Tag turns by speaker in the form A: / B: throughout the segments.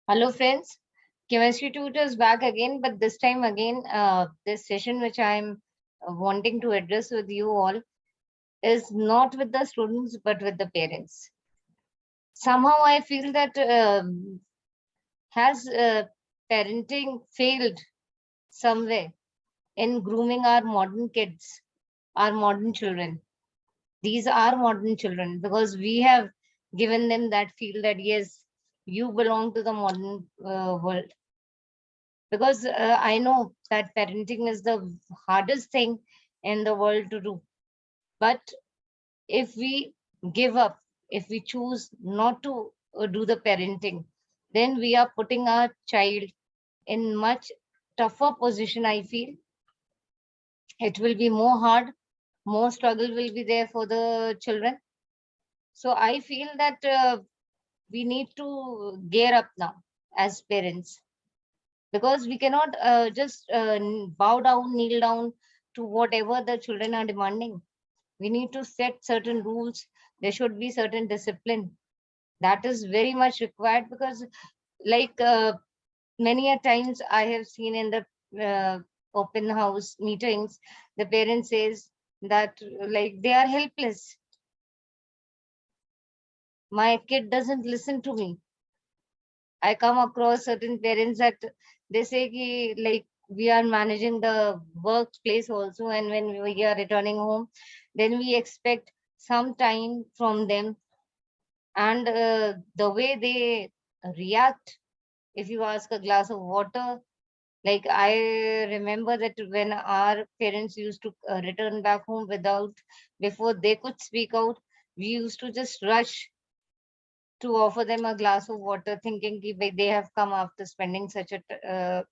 A: Hello, friends. Chemistry tutors back again, but this time again, this session which I'm wanting to address with you all is not with the students but with the parents. Somehow, I feel that has parenting failed somewhere in grooming our modern kids, our modern children. These are modern children because we have given them that feel that yes, you belong to the modern world because I know that parenting is the hardest thing in the world to do. But if we give up, if we choose not to do the parenting, then we are putting our child in much tougher position. I feel it will be more hard, more struggle will be there for the children. So I feel that we need to gear up now as parents because we cannot just bow down, kneel down to whatever the children are demanding. We need to set certain rules. There should be certain discipline. That is very much required because, like many a times I have seen in the open house meetings, the parent says that like they are helpless. My kid doesn't listen to me. I come across certain parents that they say ki, like we are managing the workplace also, and when we are returning home, then we expect some time from them, and the way they react. If you ask a glass of water, like I remember that when our parents used to return back home without before they could speak out, we used to just rush to offer them a glass of water, thinking ki they have come after spending such a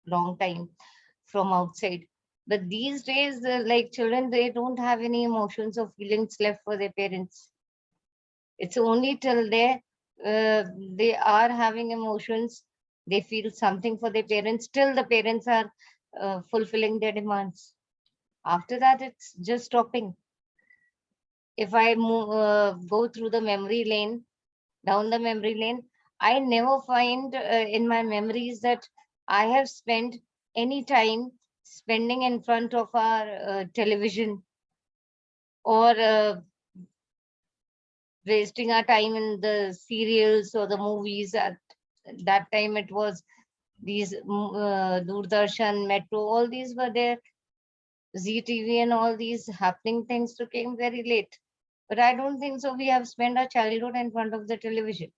A: long time from outside. But these days, like children, they don't have any emotions or feelings left for their parents. It's only till they are having emotions, they feel something for their parents, till the parents are fulfilling their demands. After that, it's just stopping. If I go through the memory lane, down the memory lane, I never find in my memories that I have spent any time spending in front of our television or wasting our time in the serials or the movies. At that time, it was these Doordarshan, Metro, all these were there, ZTV, and all these happening things to came very late. But I don't think so. We have spent our childhood in front of the television.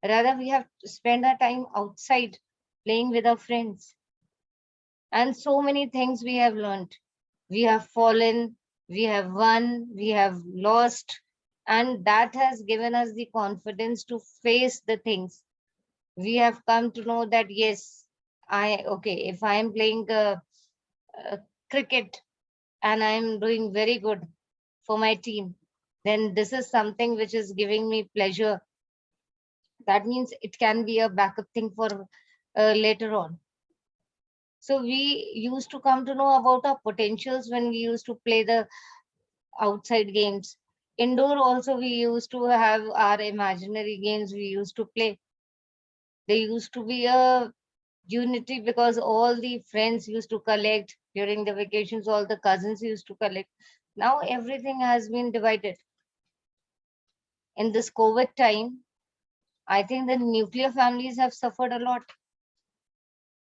A: Rather, we have spent our time outside playing with our friends. And so many things we have learned. We have fallen, we have won, we have lost. And that has given us the confidence to face the things. We have come to know that, yes, okay, if I am playing cricket and I am doing very good for my team, then this is something which is giving me pleasure. That means it can be a backup thing for later on. So we used to come to know about our potentials when we used to play the outside games. Indoor also we used to have our imaginary games we used to play. There used to be a unity because all the friends used to collect during the vacations, all the cousins used to collect. Now everything has been divided. In this COVID time, I think the nuclear families have suffered a lot.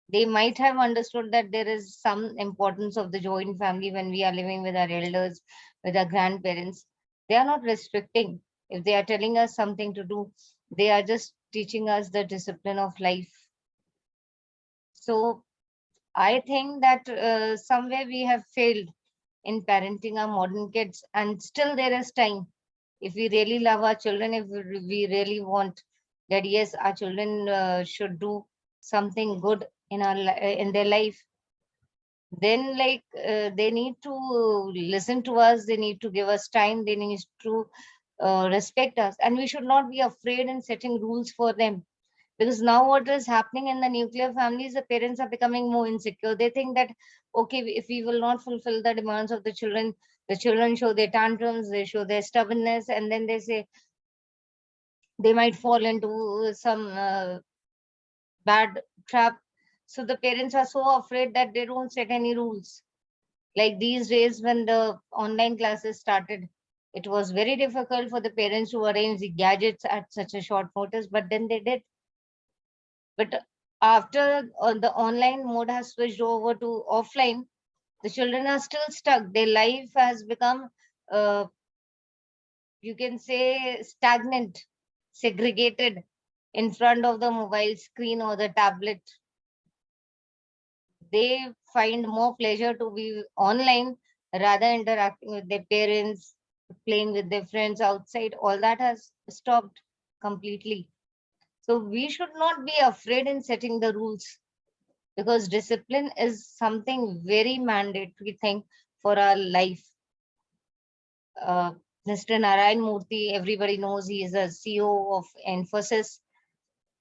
A: They might have understood that there is some importance of the joint family when we are living with our elders, with our grandparents. They are not restricting. If they are telling us something to do, they are just teaching us the discipline of life. So I think that somewhere we have failed in parenting our modern kids, and still there is time. If we really love our children, if we really want that, yes, our children should do something good in in their life, then like they need to listen to us, they need to give us time, they need to respect us, and we should not be afraid in setting rules for them. Because now what is happening in the nuclear families, the parents are becoming more insecure. They think that okay, if we will not fulfill the demands of the children show their tantrums, they show their stubbornness, and then they say they might fall into some bad trap. So the parents are so afraid that they don't set any rules. Like these days, when the online classes started, it was very difficult for the parents to arrange the gadgets at such a short notice, but then they did. But after the online mode has switched over to offline, the children are still stuck. Their life has become, you can say, stagnant, segregated in front of the mobile screen or the tablet. They find more pleasure to be online rather interacting with their parents, playing with their friends outside. All that has stopped completely. So we should not be afraid in setting the rules, because discipline is something very mandatory thing for our life. Mr. Narayan Murthy, everybody knows he is a CEO of Infosys.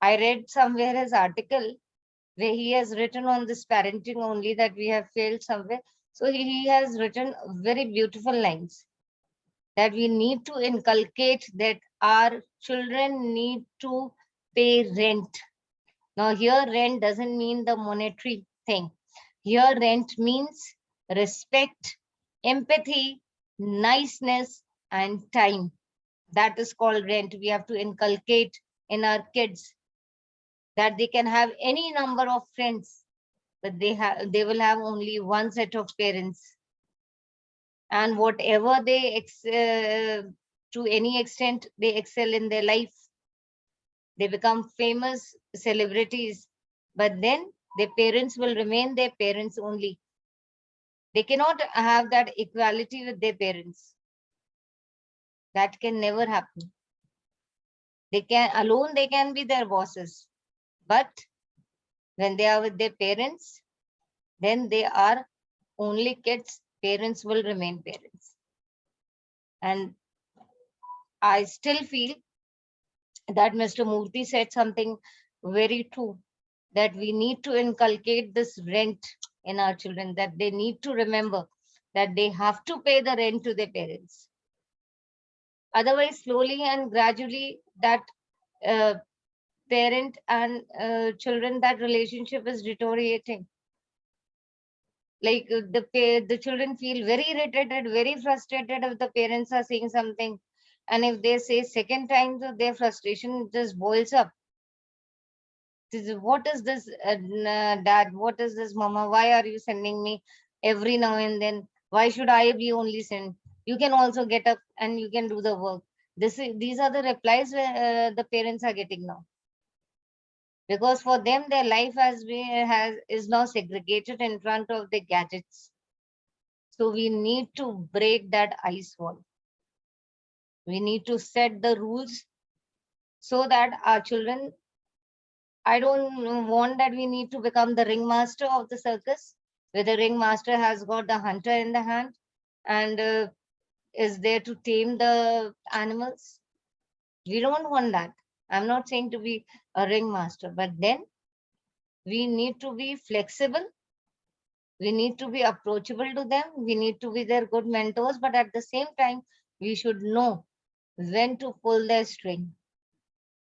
A: I read somewhere his article where he has written on this parenting only that we have failed somewhere. So he has written very beautiful lines that we need to inculcate that our children need to pay rent. Now here rent doesn't mean the monetary thing. Here rent means respect, empathy, niceness, and time. That is called rent. We have to inculcate in our kids that they can have any number of friends, but they will have only one set of parents. And whatever to any extent they excel in their life, they become famous celebrities, but then their parents will remain their parents only. They cannot have that equality with their parents. That can never happen. They can be their bosses, but when they are with their parents, then they are only kids. Parents will remain parents. And I still feel that Mr. Murthy said something very true, that we need to inculcate this rent in our children, that they need to remember that they have to pay the rent to their parents. Otherwise, slowly and gradually, that uh, parent and children, that relationship is deteriorating. Like the children feel very irritated, very frustrated if the parents are saying something, and if they say second time, so their frustration just boils up. What is this, dad? What is this, mama? Why are you sending me every now and then? Why should I be only sent? You can also get up and you can do the work. These are the replies the parents are getting now, because for them their life is now segregated in front of the gadgets. So we need to break that ice wall. We need to set the rules so that our children, I don't want that we need to become the ringmaster of the circus, where the ringmaster has got the hunter in the hand and is there to tame the animals. We don't want that. I'm not saying to be a ringmaster, but then we need to be flexible. We need to be approachable to them. We need to be their good mentors, but at the same time, we should know when to pull their string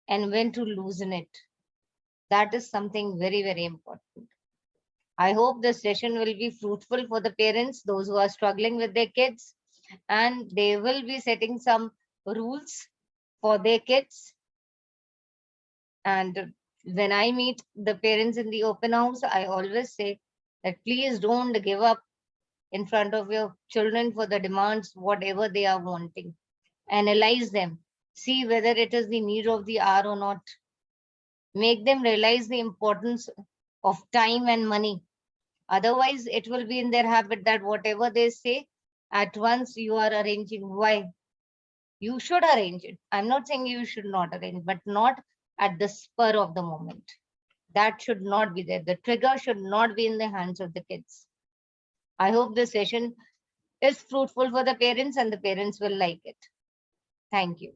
A: and when to loosen it. That is something very, very important. I hope this session will be fruitful for the parents, those who are struggling with their kids, and they will be setting some rules for their kids. And when I meet the parents in the open house, I always say that please don't give up in front of your children for the demands, whatever they are wanting. Analyze them, see whether it is the need of the hour or not. Make them realize the importance of time and money. Otherwise, it will be in their habit that whatever they say, at once you are arranging. Why? You should arrange it. I'm not saying you should not arrange, but not at the spur of the moment. That should not be there. The trigger should not be in the hands of the kids. I hope this session is fruitful for the parents and the parents will like it. Thank you.